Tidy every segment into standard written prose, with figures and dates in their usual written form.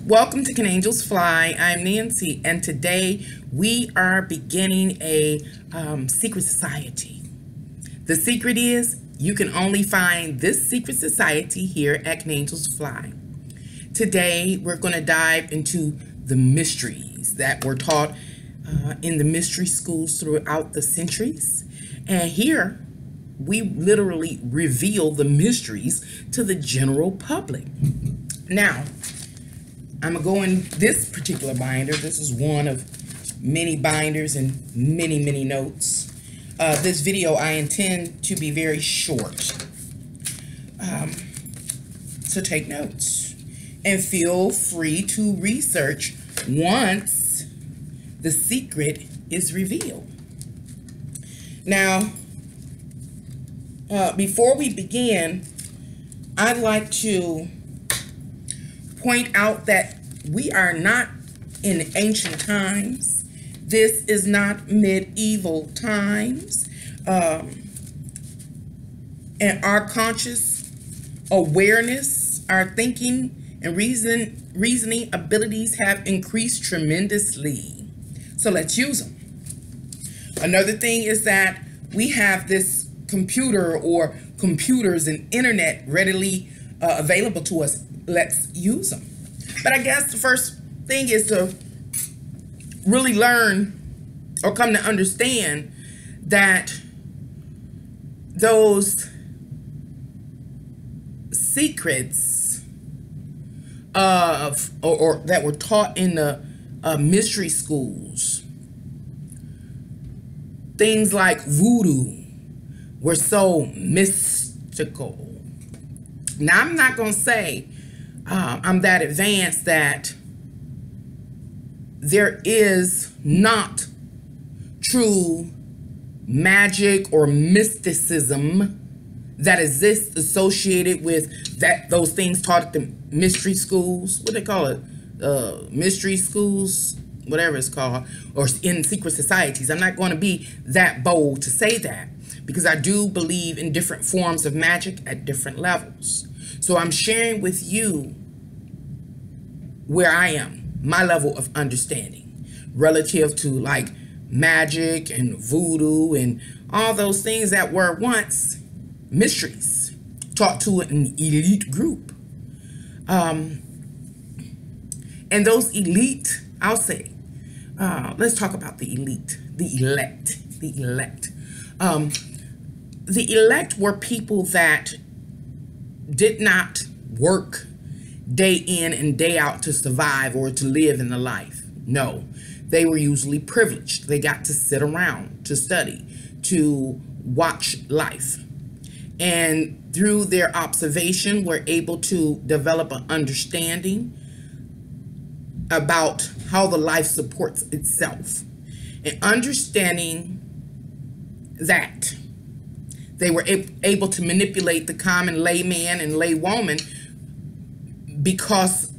Welcome to Can Angels Fly. I'm Nancy, and today we are beginning a secret society. The secret is you can only find this secret society here at Can Angels Fly. Today we're going to dive into the mysteries that were taught in the mystery schools throughout the centuries. And here we literally reveal the mysteries to the general public. Now, I'm going to go in this particular binder. This is one of many binders and many notes. This video I intend to be very short. So take notes and feel free to research once the secret is revealed. Now, before we begin, I'd like to point out that we are not in ancient times. This is not medieval times. And our conscious awareness, our thinking and reasoning abilities have increased tremendously. So let's use them. Another thing is that we have this computer or computers and internet readily available to us. Let's use them. But I guess the first thing is to really learn or come to understand that those secrets of or that were taught in the mystery schools, things like voodoo, were so mystical. Now, I'm not going to say I'm that advanced that there is not true magic or mysticism that exists associated with those things taught at the mystery schools. What do they call it? Mystery schools, whatever it's called, or in secret societies. I'm not going to be that bold to say that, because I do believe in different forms of magic at different levels. So I'm sharing with you where I am, my level of understanding relative to like magic and voodoo and all those things that were once mysteries taught to an elite group. And those elite, I'll say, let's talk about the elite, the elect. The elect were people that did not work day in and day out to survive or to live in the life. No, they were usually privileged. They got to sit around, to study, to watch life. And through their observation, were able to develop an understanding about how the life supports itself. And understanding that, they were able to manipulate the common layman and laywoman, because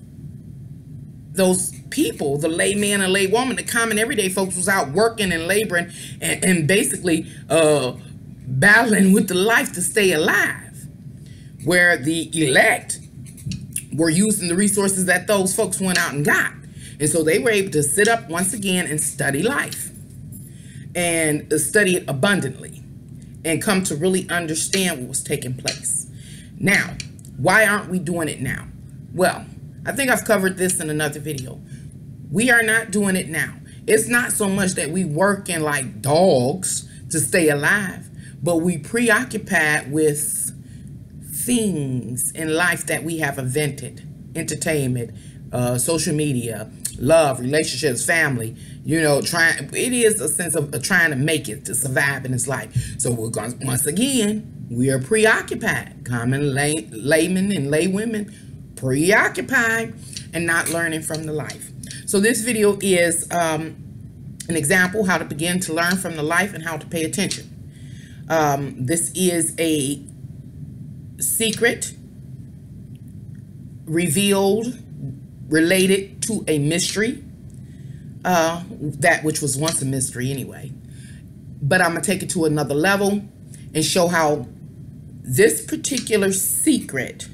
those people, the layman and laywoman, the common everyday folks, was out working and laboring and basically battling with the life to stay alive, where the elect were using the resources that those folks went out and got. And so they were able to sit up once again and study life and study it abundantly and come to really understand what was taking place. Now, why aren't we doing it now? Well, I think I've covered this in another video. We are not doing it now. It's not so much that we working like dogs to stay alive, but we preoccupied with things in life that we have invented. Entertainment, social media, love, relationships, family, you know, it is a sense of trying to make it, to survive in this life. So we're going, once again, we are preoccupied. Common laymen and laywomen, preoccupied and not learning from the life. So this video is an example how to begin to learn from the life and how to pay attention. This is a secret revealed related to a mystery, that which was once a mystery anyway. But I'm going to take it to another level and show how this particular secret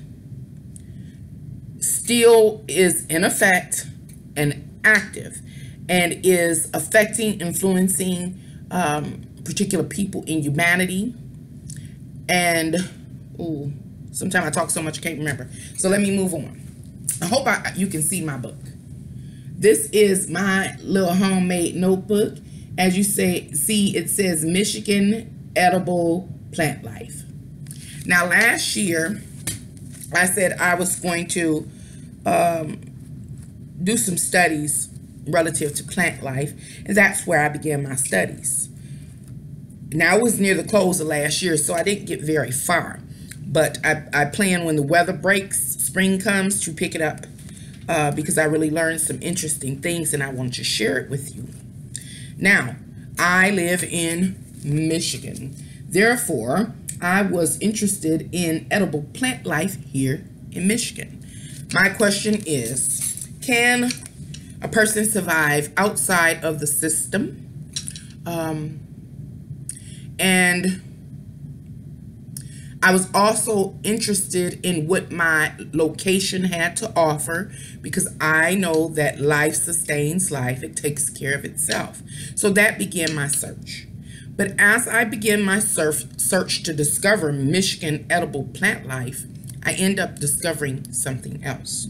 still is in effect and active, and is affecting, influencing particular people in humanity. And sometimes I talk so much I can't remember. So let me move on. I hope you can see my book. This is my little homemade notebook. As you see, it says Michigan Edible Plant Life. Now, last year, I said I was going to do some studies relative to plant life, and that's where I began my studies. Now, it was near the close of last year, so I didn't get very far, but I plan when the weather breaks, spring comes, to pick it up because I really learned some interesting things and I want to share it with you. Now, I live in Michigan. Therefore, I was interested in edible plant life here in Michigan. My question is, can a person survive outside of the system? And I was also interested in what my location had to offer, because I know that life sustains life. It takes care of itself. So that began my search. But as I began my search to discover Michigan edible plant life, I end up discovering something else.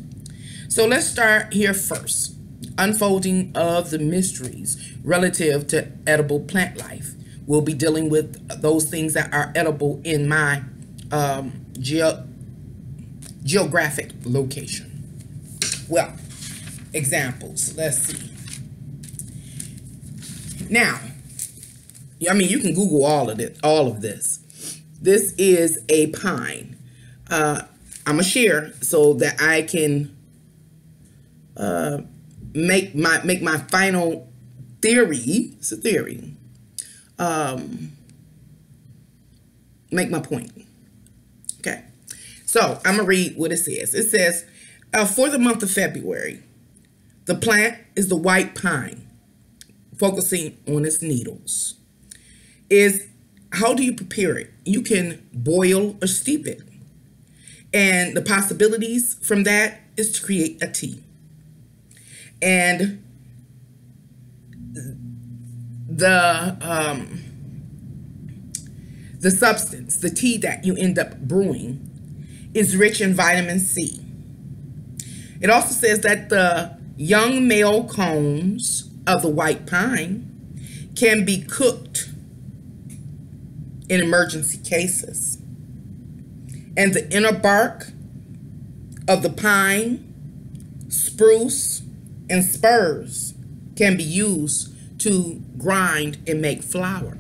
So let's start here first. Unfolding of the mysteries relative to edible plant life. We'll be dealing with those things that are edible in my geographic location. Well, examples. Let's see. Now, I mean, you can Google all of this. This is a pine. I'm gonna share so that I can make my final theory. It's a theory. Make my point. Okay. So I'm gonna read what it says. It says, for the month of February, the plant is the white pine, focusing on its needles. How do you prepare it? You can boil or steep it. And the possibilities from that is to create a tea. And the substance, the tea that you end up brewing, is rich in vitamin C. It also says that the young male cones of the white pine can be cooked in emergency cases. And the inner bark of the pine, spruce, and spurs can be used to grind and make flour.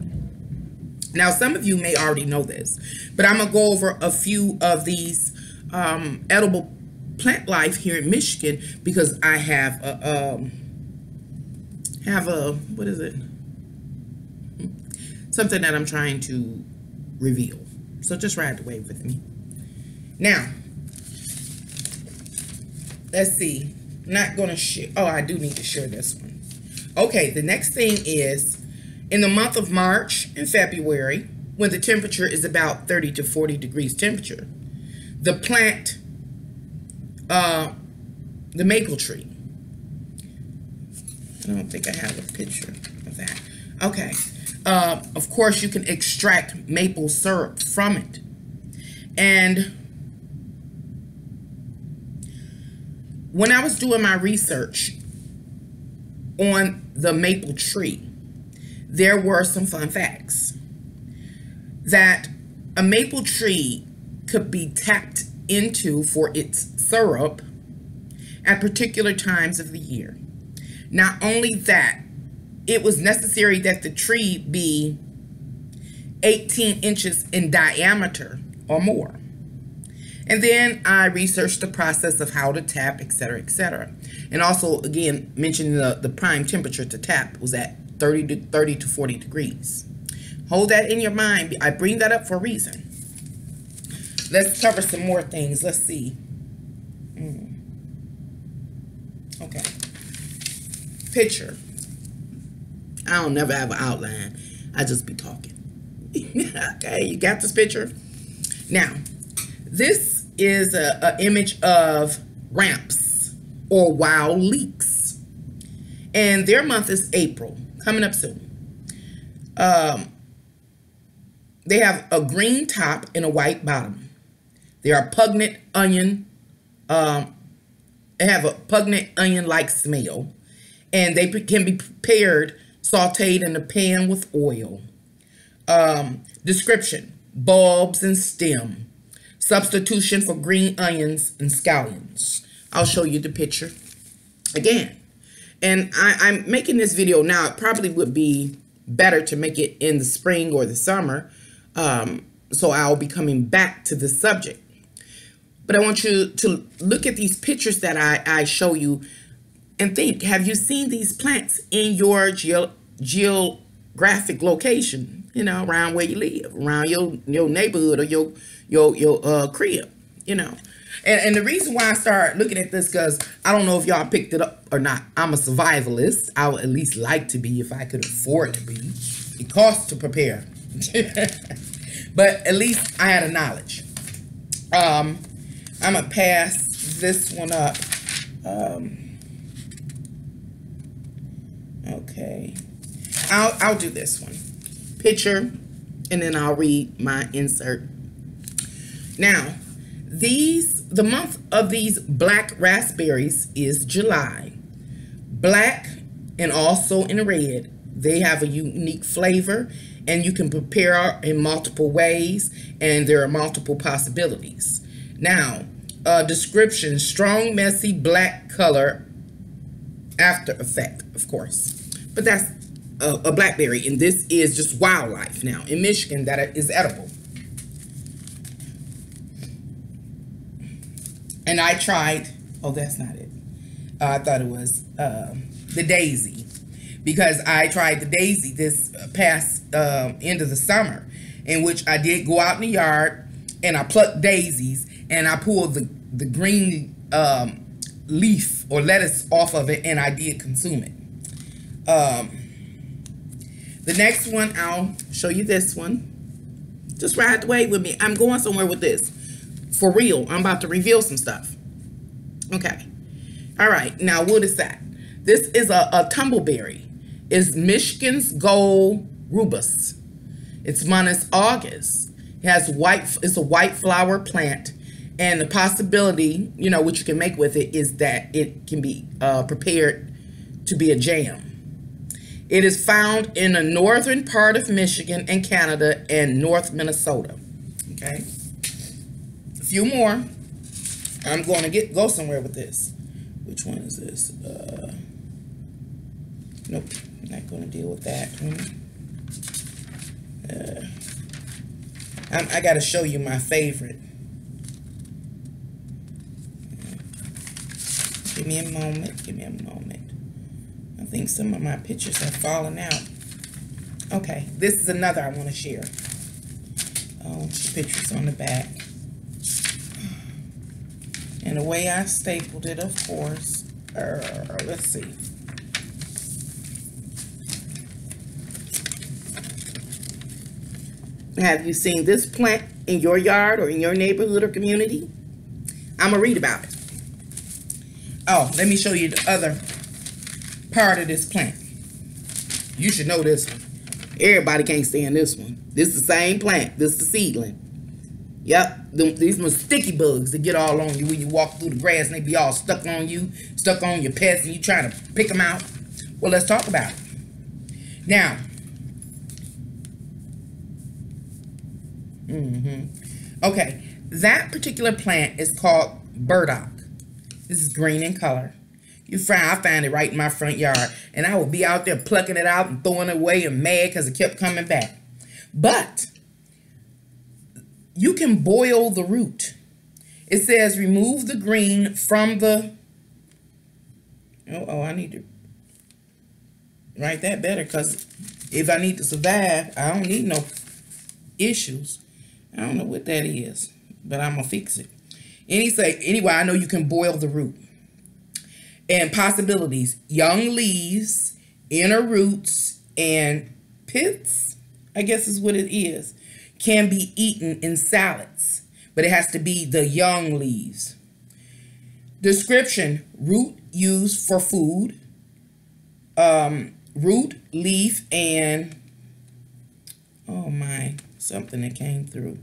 Now, some of you may already know this, but I'm going to go over a few of these edible plant life here in Michigan, because I have what is it? Something that I'm trying to reveal. So just ride the wave with me. Now, let's see. I'm not going to share. Oh, I do need to share this one. Okay, the next thing is, in the month of March and February, when the temperature is about 30 to 40 degrees temperature, the plant, the maple tree. I don't think I have a picture of that. Okay. Of course, you can extract maple syrup from it. And when I was doing my research on the maple tree, there were some fun facts. That a maple tree could be tapped into for its syrup at particular times of the year. Not only that, it was necessary that the tree be 18 inches in diameter or more. And then I researched the process of how to tap, etc., etc. And also, again, mentioning the prime temperature to tap was at 30 to 40 degrees. Hold that in your mind. I bring that up for a reason. Let's cover some more things. Let's see. Okay. Picture. I don't never have an outline. I just be talking. Okay, you got this picture? Now, this is an image of ramps or wild leeks. And their month is April, coming up soon. They have a green top and a white bottom. They are pungent onion. They have a pungent onion-like smell. And they can be prepared, sauteed in a pan with oil. Description: bulbs and stem. Substitution for green onions and scallions. I'll show you the picture again. And I'm making this video now. It probably would be better to make it in the spring or the summer. So I'll be coming back to the subject. But I want you to look at these pictures that I show you and think, have you seen these plants in your geographic location, you know, around where you live, around your neighborhood or your crib, you know? And the reason why I started looking at this, because I don't know if y'all picked it up or not. I'm a survivalist. I would at least like to be if I could afford to be. It costs to prepare. But at least I had a knowledge. I'm going to pass this one up. Okay. I'll do this one. Picture, and then I'll read my insert. Now, the month of these black raspberries is July. Black and also in red. They have a unique flavor, and you can prepare in multiple ways, and there are multiple possibilities. Now, description: strong, messy, black color, after effect, of course. But that's a blackberry, and this is just wildlife now in Michigan that is edible. And I tried, oh, that's not it. I thought it was the daisy, because I tried the daisy this past end of the summer, in which I did go out in the yard and I plucked daisies and I pulled the green leaf or lettuce off of it, and I did consume it. The next one, I'll show you this one. Just ride the wave with me. I'm going somewhere with this. For real, I'm about to reveal some stuff. Okay. All right. Now, what is that? This is a tumbleberry. It's Michigan's gold rubus. It's Monas August. It has it's a white flower plant. And the possibility, you know, what you can make with it is that it can be prepared to be a jam. It is found in the northern part of Michigan and Canada and North Minnesota. Okay. A few more. I'm going to go somewhere with this. Which one is this? Nope. I'm not going to deal with that one. I got to show you my favorite. Give me a moment. Give me a moment. I think some of my pictures have fallen out. Okay. This is another I want to share. Oh, pictures on the back. And the way I stapled it, of course. Let's see. Have you seen this plant in your yard or in your neighborhood or community? I'm going to read about it. Oh, let me show you the other part of this plant. You should know this one. Everybody can't stand this one. This is the same plant. This is the seedling. Yep, these are sticky bugs that get all on you when you walk through the grass, and they be all stuck on you, stuck on your pets, and you trying to pick them out. Well, let's talk about it. Now, okay, that particular plant is called burdock. This is green in color. I found it right in my front yard, and I would be out there plucking it out and throwing it away and mad because it kept coming back. But you can boil the root. It says remove the green from the... Oh, I need to write that better, because if I need to survive, I don't need no issues. I don't know what that is, but I'm going to fix it. Anyway, I know you can boil the root. And possibilities: young leaves, inner roots, and pits, I guess is what it is, can be eaten in salads, but it has to be the young leaves. Description: root used for food. Root, leaf, and oh my, something that came through,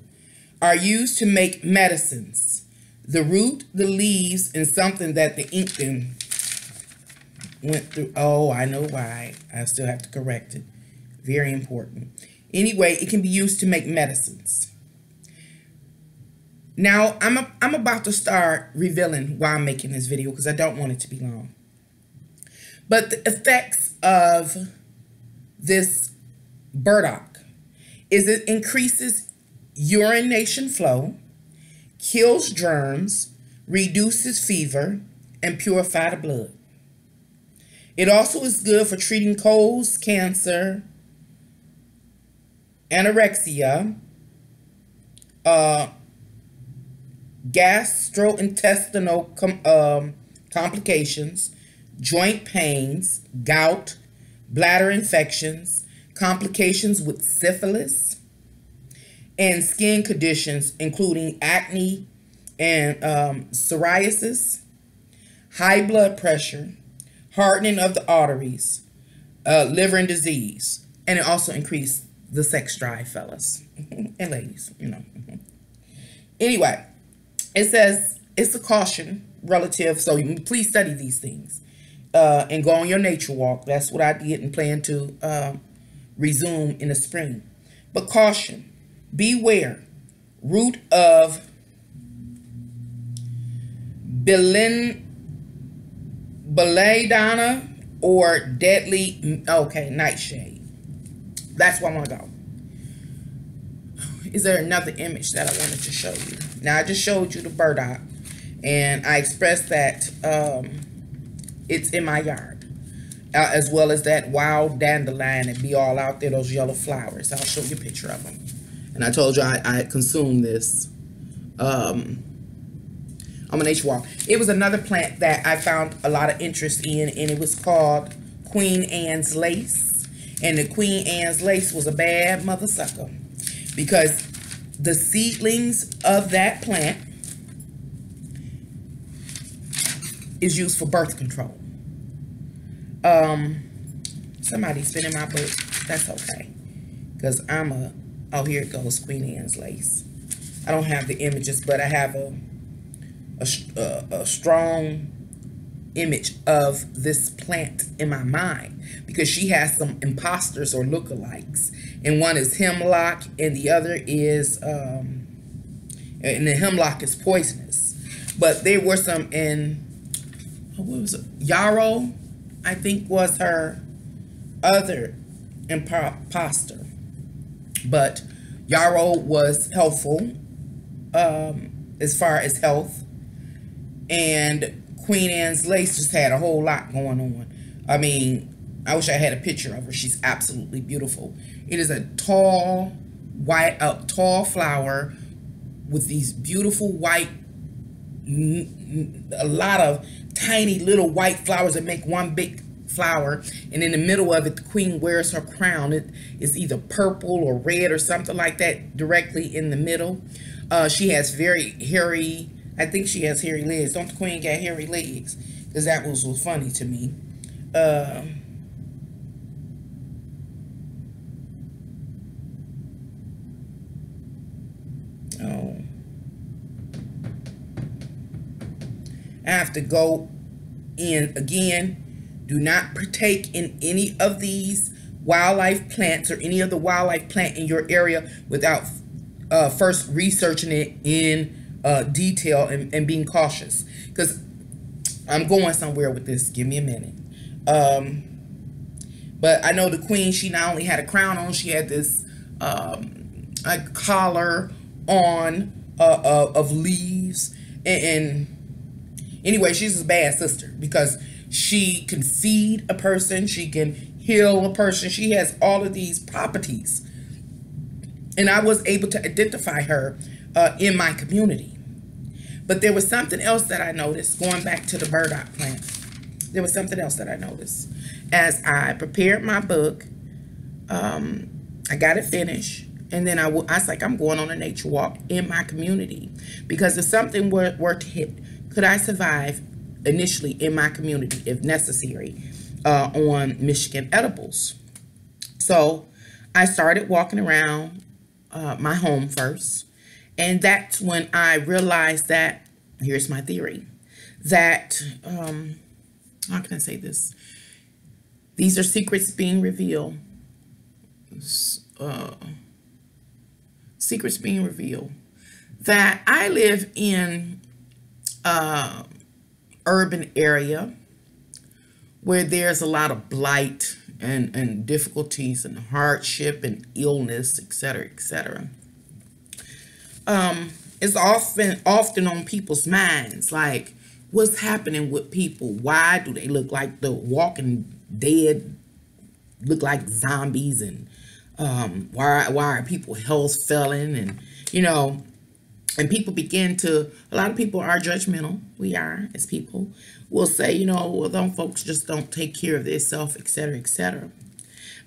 are used to make medicines. The root, the leaves, and something that the ink then went through. Oh, I know why. I still have to correct it. Very important. Anyway, it can be used to make medicines. Now, I'm about to start revealing why I'm making this video because I don't want it to be long. But the effects of this burdock is it increases urination flow, kills germs, reduces fever, and purifies the blood. It also is good for treating colds, cancer, anorexia, gastrointestinal complications, joint pains, gout, bladder infections, complications with syphilis, and skin conditions including acne and psoriasis, high blood pressure, hardening of the arteries, liver and disease. And it also increased the sex drive, fellas and ladies, you know. Anyway, it says it's a caution relative, so please study these things and go on your nature walk. That's what I did and plan to resume in the spring. But caution, beware, root of belladonna or deadly, okay, nightshade. That's where I want to go. Is there another image that I wanted to show you? Now, I just showed you the burdock, and I expressed that it's in my yard, as well as that wild dandelion that be all out there, those yellow flowers. I'll show you a picture of them. And I told you I consumed this on my nature walk. It was another plant that I found a lot of interest in, and it was called Queen Anne's lace. And the Queen Anne's lace was a bad mother sucker, because the seedlings of that plant is used for birth control. Somebody's spinning my book. That's okay, because oh, here it goes, Queen Anne's lace. I don't have the images, but I have a strong image of this plant in my mind, because she has some imposters or lookalikes, and one is hemlock and the other is and the hemlock is poisonous, but there were some in, what was it, yarrow, I think was her other imposter, but yarrow was helpful as far as health, and Queen Anne's lace just had a whole lot going on. I mean, I wish I had a picture of her. She's absolutely beautiful. It is a tall, tall flower with these beautiful white, a lot of tiny little white flowers that make one big flower. And in the middle of it, the queen wears her crown. It is either purple or red or something like that directly in the middle. She has very hairy, I think she has hairy legs. Don't the queen got hairy legs? Because that was funny to me. Oh. I have to go in again. Do not partake in any of these wildlife plants or any of the wildlife plant in your area without first researching it in detail and being cautious, because I'm going somewhere with this. Give me a minute. But I know the queen, she not only had a crown on, she had this a collar on of leaves, and anyway, she's a bad sister because she can feed a person, she can heal a person, she has all of these properties, and I was able to identify her in my community. But there was something else that I noticed, going back to the burdock plant. There was something else that I noticed. As I prepared my book, I got it finished, and then I was like, I'm going on a nature walk in my community, because if something were to hit, could I survive initially in my community, if necessary, on Michigan edibles. So I started walking around my home first. And that's when I realized that, here's my theory, that, how can I say this? These are secrets being revealed. Secrets being revealed. That I live in urban area where there's a lot of blight and difficulties and hardship and illness, etc., etc. It's often on people's minds, like, what's happening with people? Why do they look like the walking dead, look like zombies? And why are people health failing? And, you know, and people begin to, a lot of people are judgmental. We are, as people. We'll say, you know, well, them folks just don't take care of themselves, etc., etc.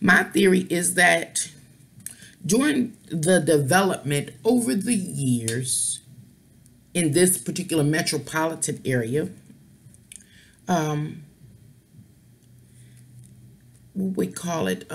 My theory is that during the development over the years in this particular metropolitan area, what we call it,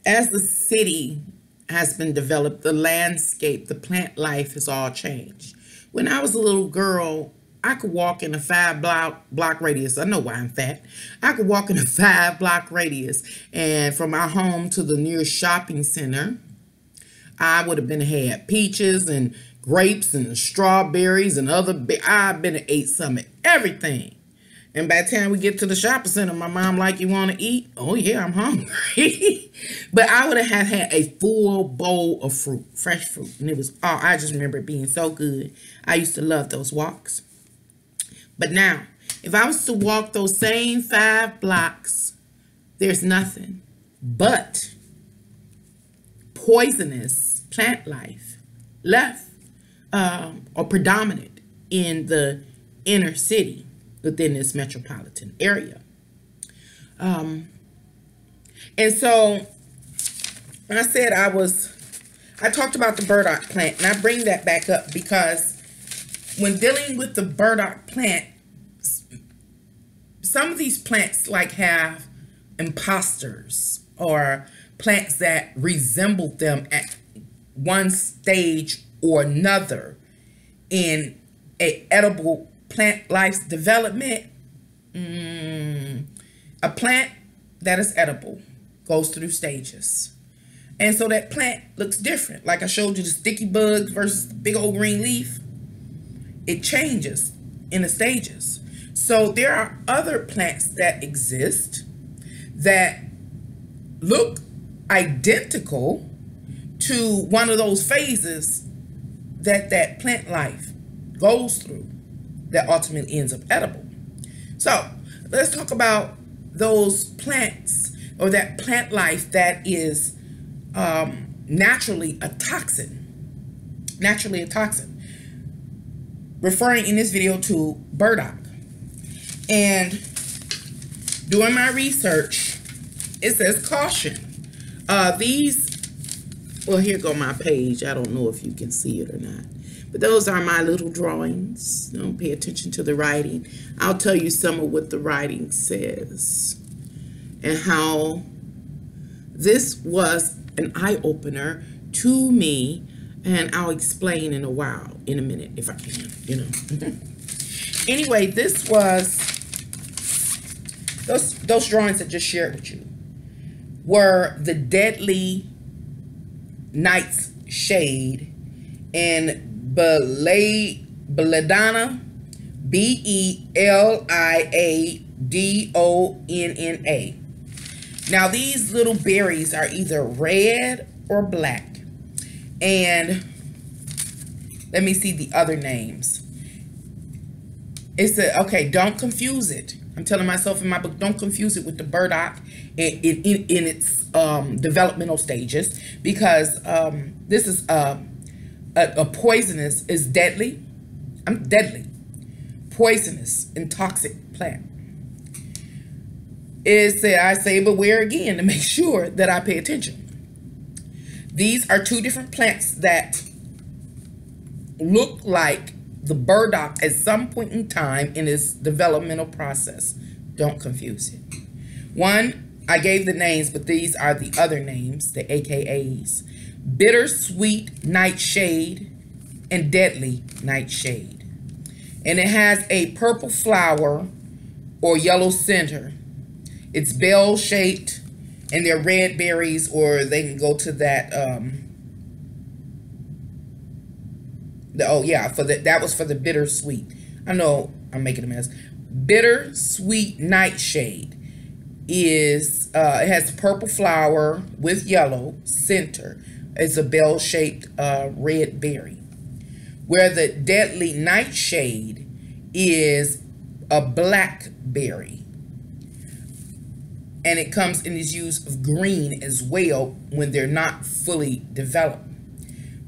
as the city has been developed, the landscape, the plant life has all changed. When I was a little girl, I could walk in a 5-block radius. I know why I'm fat. I could walk in a 5-block radius, and from our home to the nearest shopping center, I would have had peaches and grapes and strawberries and I've been ate some of everything. And by the time we get to the shopping center, my mom like, you want to eat? Oh yeah, I'm hungry. But I would have had a full bowl of fruit, fresh fruit. And it was, oh, I just remember it being so good. I used to love those walks. But now, if I was to walk those same 5 blocks, there's nothing but poisonous plant life left or predominant in the inner city within this metropolitan area. And so when I said I talked about the burdock plant, and I bring that back up because when dealing with the burdock plant, some of these plants like have imposters or plants that resemble them at one stage or another in a edible plant life's development. A plant that is edible goes through stages. And so that plant looks different. Like I showed you the sticky bugs versus the big old green leaf. It changes in the stages. So there are other plants that exist that look identical to one of those phases that plant life goes through that ultimately ends up edible. So let's talk about those plants or that plant life that is naturally a toxin. Naturally a toxin. Referring in this video to burdock. And doing my research, it says caution. Well, here go my page. I don't know if you can see it or not. But those are my little drawings. Don't pay attention to the writing. I'll tell you some of what the writing says and how this was an eye-opener to me, and I'll explain in a minute, if I can, you know. Anyway, this was, those drawings I just shared with you were the deadly night's shade in belladonna, Beliadonna. Now these little berries are either red or black. And let me see the other names. It said, okay, don't confuse it. I'm telling myself in my book, don't confuse it with the burdock in its developmental stages, because this is a poisonous, is deadly. Deadly, poisonous and toxic plant. It said, I say beware again to make sure that I pay attention. These are two different plants that look like the burdock at some point in time in its developmental process. Don't confuse it. One, I gave the names, but these are the other names, the AKAs. Bittersweet nightshade and deadly nightshade. And it has a purple flower or yellow center. It's bell-shaped, and they're red berries, or they can go to that, that was for the bittersweet. I know I'm making a mess. Bittersweet nightshade is, it has purple flower with yellow center. It's a bell-shaped red berry. Where the deadly nightshade is a blackberry. And it comes in its use of green as well when they're not fully developed.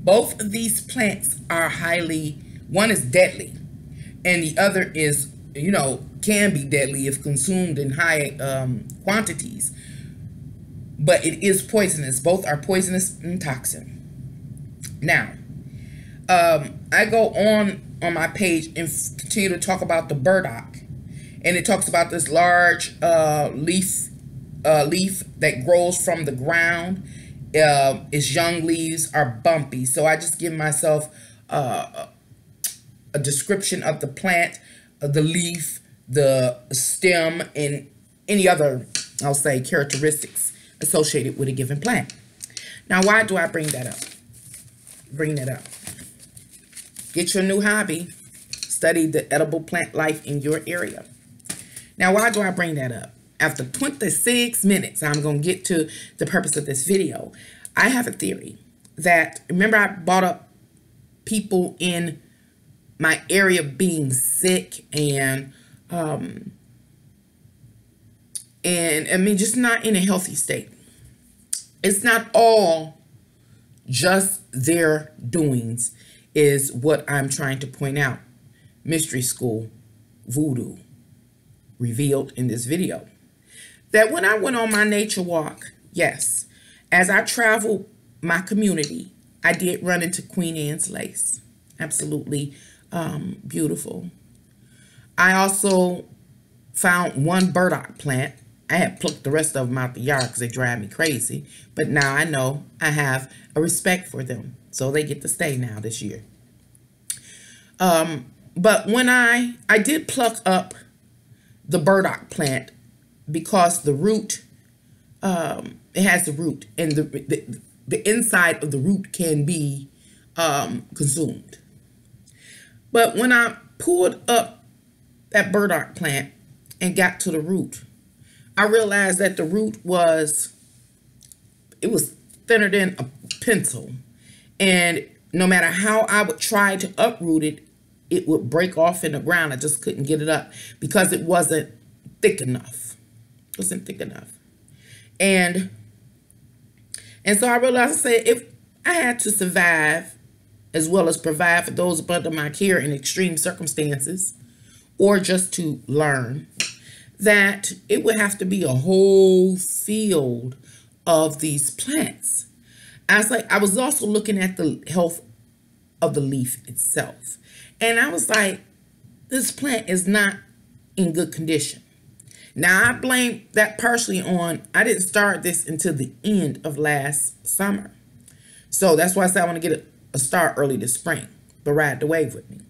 Both of these plants are one is deadly, and the other is, can be deadly if consumed in high quantities. But it is poisonous. Both are poisonous and toxic. Now, I go on my page and continue to talk about the burdock, and it talks about this large leaf that grows from the ground. Its young leaves are bumpy. So I just give myself a description of the plant, the leaf, the stem, and any other, I'll say, characteristics associated with a given plant. Now, why do I bring that up? Get your new hobby. Study the edible plant life in your area. Now, why do I bring that up? After 26 minutes, I'm going to get to the purpose of this video. I have a theory that, remember I brought up people in my area being sick and I mean, just not in a healthy state. It's not all just their doings, is what I'm trying to point out. Mystery school voodoo revealed in this video. That when I went on my nature walk, yes, as I traveled my community, I did run into Queen Anne's lace. Absolutely beautiful. I also found one burdock plant. I had plucked the rest of them out the yard because they drive me crazy. But now I know I have a respect for them. So they get to stay now this year. But when I did pluck up the burdock plant, because the root, it has the root, and the inside of the root can be consumed. But when I pulled up that burdock plant and got to the root, I realized that the root was thinner than a pencil. And no matter how I would try to uproot it, it would break off in the ground. I just couldn't get it up because it wasn't thick enough. It wasn't thick enough. And so I realized, I said, if I had to survive as well as provide for those under my care in extreme circumstances, or just to learn, that it would have to be a whole field of these plants. I was also looking at the health of the leaf itself. And I was like, this plant is not in good condition. Now, I blame that partially on, I didn't start this until the end of last summer. So that's why I said I want to get a start early this spring, but ride the wave with me.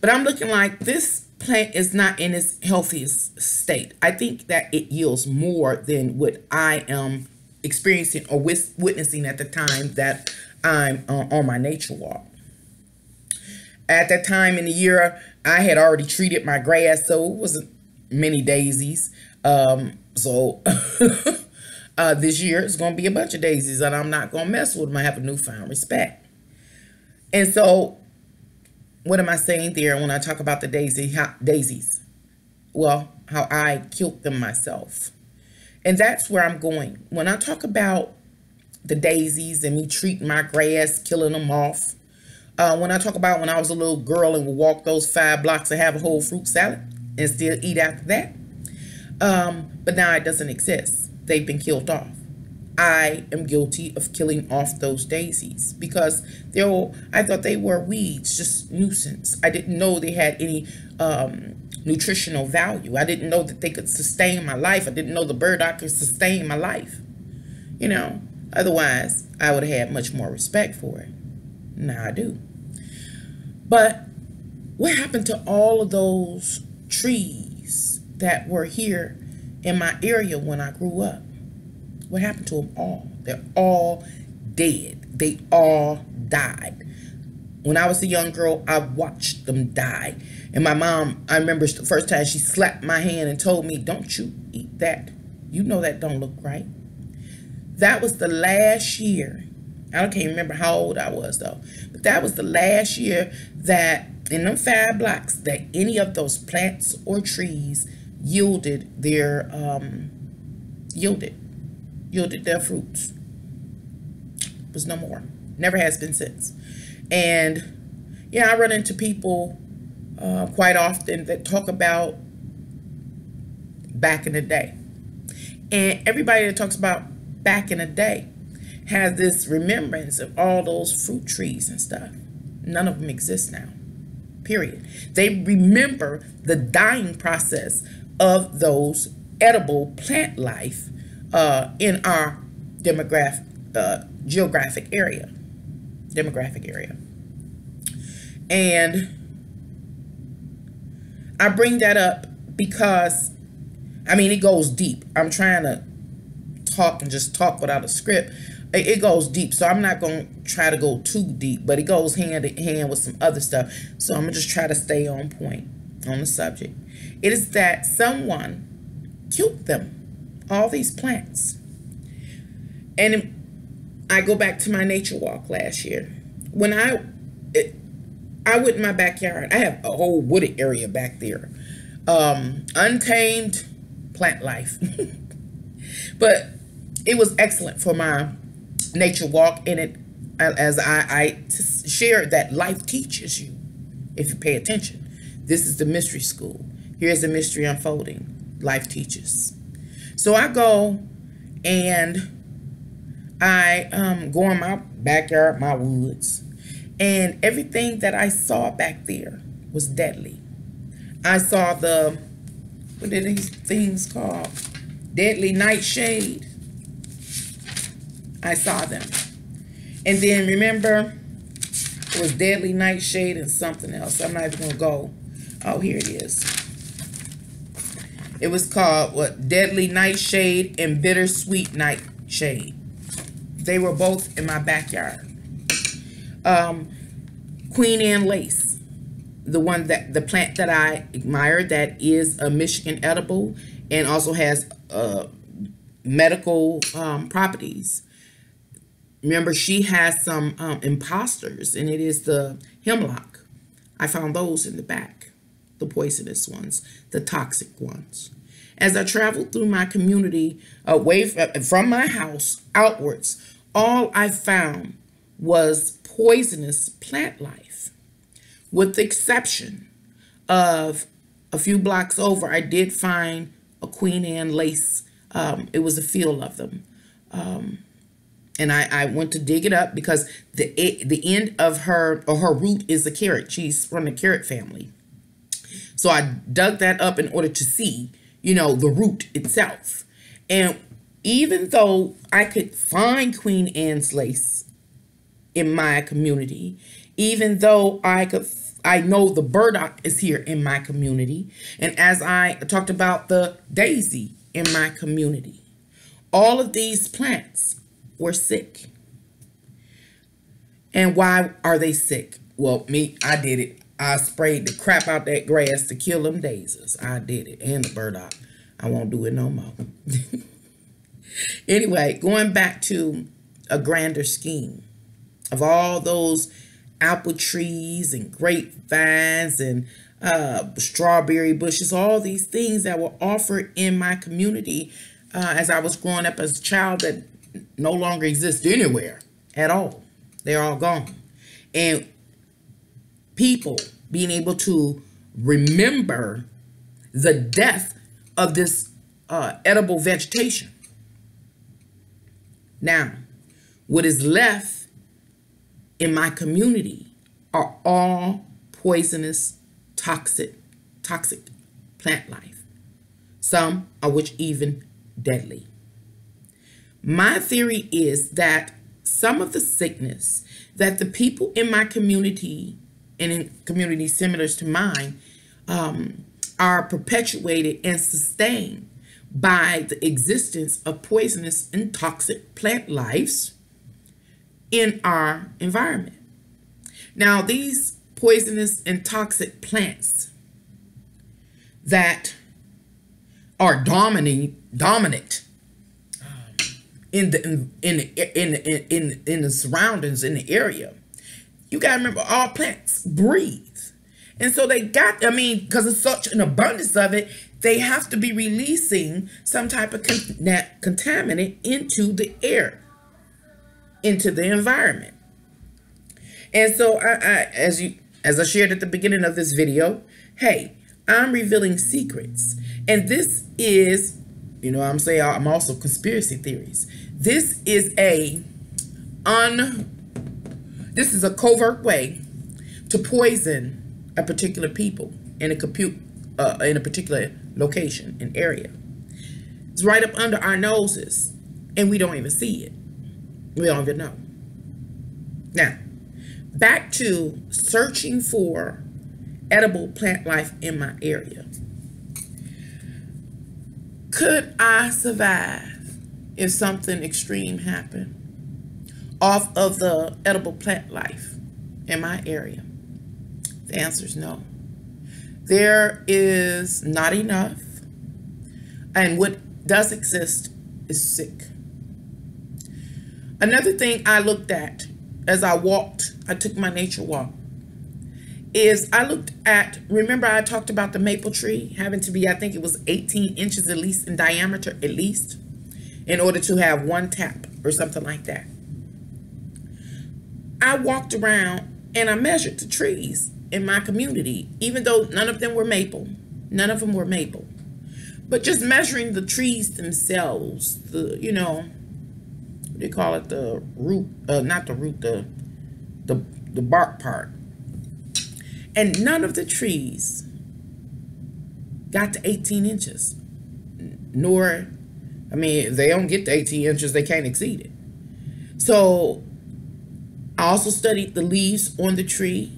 But I'm looking like this plant is not in its healthiest state. I think that it yields more than what I am experiencing or witnessing at the time that I'm on my nature walk. At that time in the year, I had already treated my grass, so it wasn't many daisies. This year it's going to be a bunch of daisies, and I'm not going to mess with them. I have a newfound respect. And so, what am I saying there when I talk about the daisies? Well, how I killed them myself. And that's where I'm going. When I talk about the daisies and me treating my grass, killing them off, when I talk about when I was a little girl and would walk those 5 blocks and have a whole fruit salad and still eat after that. But now it doesn't exist. They've been killed off. I am guilty of killing off those daisies because I thought they were weeds, just nuisance. I didn't know they had any nutritional value. I didn't know that they could sustain my life. I didn't know the burdock could sustain my life. You know, otherwise I would have had much more respect for it. Now I do. But what happened to all of those trees that were here in my area when I grew up? What happened to them all? They're all dead. They all died. When I was a young girl, I watched them die. And my mom, I remember the first time she slapped my hand and told me, "Don't you eat that. You know that don't look right." That was the last year. I can't remember how old I was though. But that was the last year that in them 5 blocks that any of those plants or trees yielded their fruits. Was no more. Never has been since. And yeah, I run into people quite often that talk about back in the day. And everybody that talks about back in the day has this remembrance of all those fruit trees and stuff. None of them exist now. Period. They remember the dying process of those edible plant life in our geographic area. And I bring that up because, I mean, it goes deep. I'm trying to talk and just talk without a script. It goes deep, so I'm not going to try to go too deep, but it goes hand in hand with some other stuff. So I'm going to just try to stay on point on the subject. It is that someone killed them, all these plants. And I go back to my nature walk last year. When I went in my backyard. I have a whole wooded area back there. Untamed plant life. But it was excellent for my nature walk, and it, as I shared, that life teaches you if you pay attention. This is the mystery school. Here's the mystery unfolding. Life teaches. So I go and I go in my backyard, my woods, and everything that I saw back there was deadly. I saw the, what are these things called? Deadly nightshade. I saw them. And then remember, it was deadly nightshade and something else. I'm not even going to go. Oh, here it is. It was called, what? Deadly nightshade and bittersweet nightshade. They were both in my backyard. Queen Anne lace. The plant that I admire, that is a Michigan edible and also has medical properties. Remember, she has some imposters, and it is the hemlock. I found those in the back, the poisonous ones, the toxic ones. As I traveled through my community, away from my house outwards, all I found was poisonous plant life. With the exception of a few blocks over, I did find a Queen Anne lace. It was a field of them. And I went to dig it up because the end of her root is a carrot. She's from the carrot family. So I dug that up in order to see, you know, the root itself. And even though I could find Queen Anne's lace in my community, even though I know the burdock is here in my community, and as I talked about the daisy in my community, all of these plants were sick. And why are they sick? Well, I did it. I sprayed the crap out that grass to kill them daisies. I did it. And the burdock. I won't do it no more. Anyway, going back to a grander scheme of all those apple trees and grapevines and strawberry bushes, all these things that were offered in my community as I was growing up as a child that no longer exist anywhere at all. They're all gone. And people being able to remember the death of this edible vegetation. Now, what is left in my community are all poisonous, toxic plant life, some of which even deadly. My theory is that some of the sickness that the people in my community and in communities similar to mine are perpetuated and sustained by the existence of poisonous and toxic plant lives in our environment. Now, these poisonous and toxic plants that are dominant in the surroundings, in the area. You gotta remember, all plants breathe. And so they got, I mean, because of such an abundance of it, they have to be releasing some type of contaminant into the air, into the environment. And so as I shared at the beginning of this video, hey, I'm revealing secrets. And this is, you know, I'm also conspiracy theories. This is a covert way to poison a particular people in a particular location and area. It's right up under our noses, and we don't even see it. We don't even know. Now, back to searching for edible plant life in my area. Could I survive if something extreme happened off of the edible plant life in my area? The answer is no. There is not enough, and what does exist is sick. Another thing I looked at as I took my nature walk, is I looked at, remember I talked about the maple tree having to be, I think it was 18 inches at least in diameter, at least, in order to have one tap or something like that. I walked around and I measured the trees in my community, even though none of them were maple. None of them were maple. But just measuring the trees themselves, the, you know, what do you call it, the root, not the root, the bark part. And none of the trees got to 18 inches. Nor, I mean, if they don't get to 18 inches, they can't exceed it. So I also studied the leaves on the trees,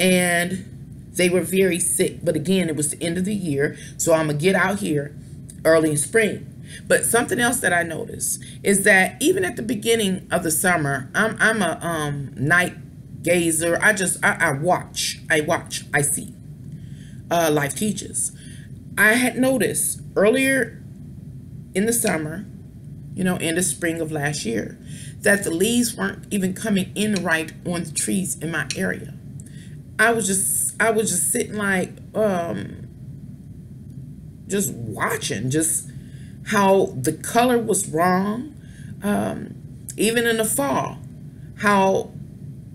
and they were very sick. But again, it was the end of the year, so I'm gonna get out here early in spring. But something else that I noticed is that even at the beginning of the summer, I'm a night gazer. I watch, I see. Life teaches. I had noticed earlier in the summer, you know, in the spring of last year, that the leaves weren't even coming in right on the trees in my area. I was just sitting like, just watching, just how the color was wrong. Even in the fall, how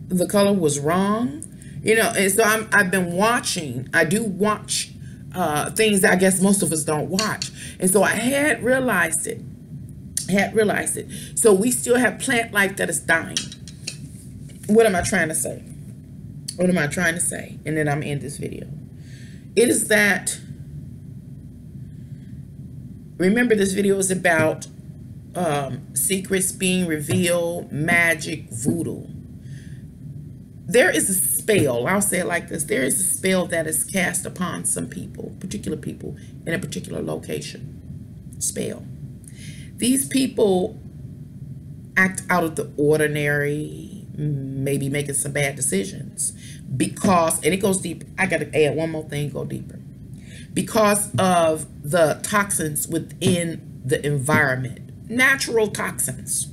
the color was wrong, you know. And so I've been watching. I do watch things that I guess most of us don't watch. And so I had realized it. So we still have plant life that is dying. What am I trying to say? What am I trying to say? And then I'm in this video. It is that, remember, this video is about secrets being revealed, magic, voodoo. There is a spell, I'll say it like this, there is a spell that is cast upon some people, particular people in a particular location. Spell. These people act out of the ordinary, maybe making some bad decisions because, and it goes deep, I gotta add one more thing, go deeper. Because of the toxins within the environment, natural toxins.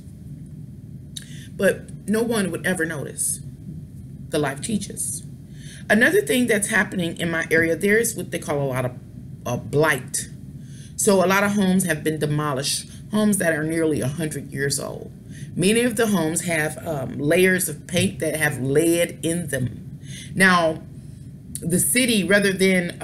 But no one would ever notice. The life teaches. Another thing that's happening in my area, there is what they call a lot of blight. So a lot of homes have been demolished, homes that are nearly 100 years old. Many of the homes have layers of paint that have lead in them. Now, the city, rather than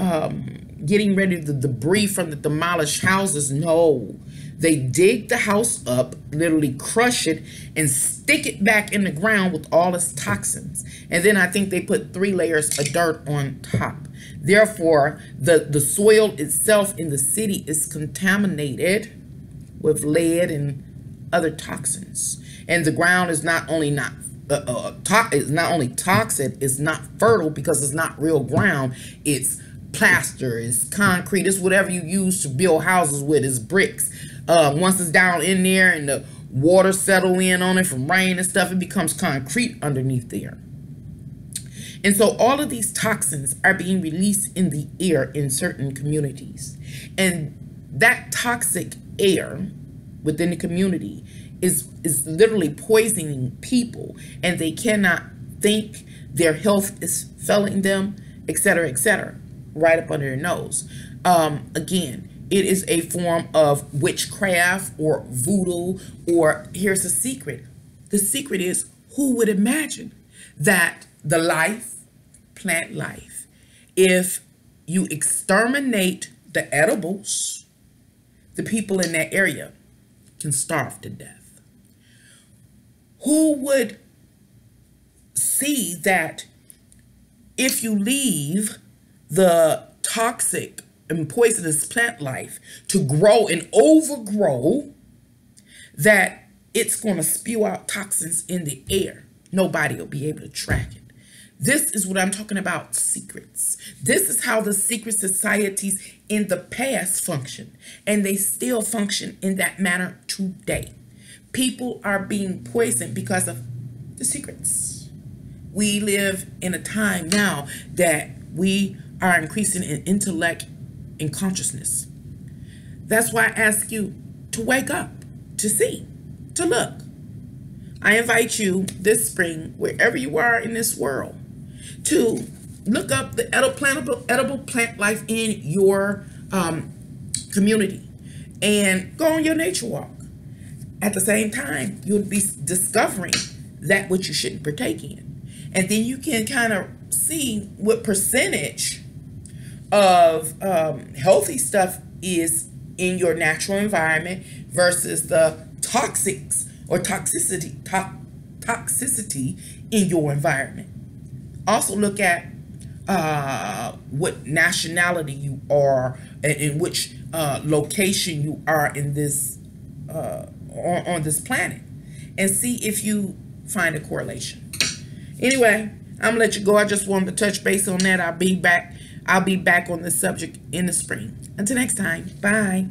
getting rid of the debris from the demolished houses. No, they dig the house up, literally crush it, and stick it back in the ground with all its toxins. And then I think they put 3 layers of dirt on top. Therefore, the soil itself in the city is contaminated with lead and other toxins. And the ground is not only toxic, it's not fertile because it's not real ground. It's plaster, it's concrete, it's whatever you use to build houses with, it's bricks. Once it's down in there and the water settle in on it from rain and stuff, it becomes concrete underneath there. And so all of these toxins are being released in the air in certain communities. And that toxic air within the community is literally poisoning people, and they cannot think, their health is failing them, etc., right up under their nose. Again, it is a form of witchcraft or voodoo, or here's the secret. The secret is, who would imagine that the plant life, if you exterminate the edibles, the people in that area can starve to death? Who would see that if you leave the toxic and poisonous plant life to grow and overgrow, that it's going to spew out toxins in the air? Nobody will be able to track it. This is what I'm talking about, secrets. This is how the secret societies in the past functioned, and they still function in that manner today. People are being poisoned because of the secrets. We live in a time now that we are increasing in intellect and consciousness. That's why I ask you to wake up, to see, to look. I invite you this spring, wherever you are in this world, to look up the edible plant life in your community and go on your nature walk. At the same time, you'll be discovering that which you shouldn't partake in. And then you can kind of see what percentage of healthy stuff is in your natural environment versus the toxics or toxicity in your environment. Also look at what nationality you are and in which location you are in this on this planet, and see if you find a correlation. Anyway, I'm gonna let you go. I just wanted to touch base on that. I'll be back on this subject in the spring. Until next time, bye.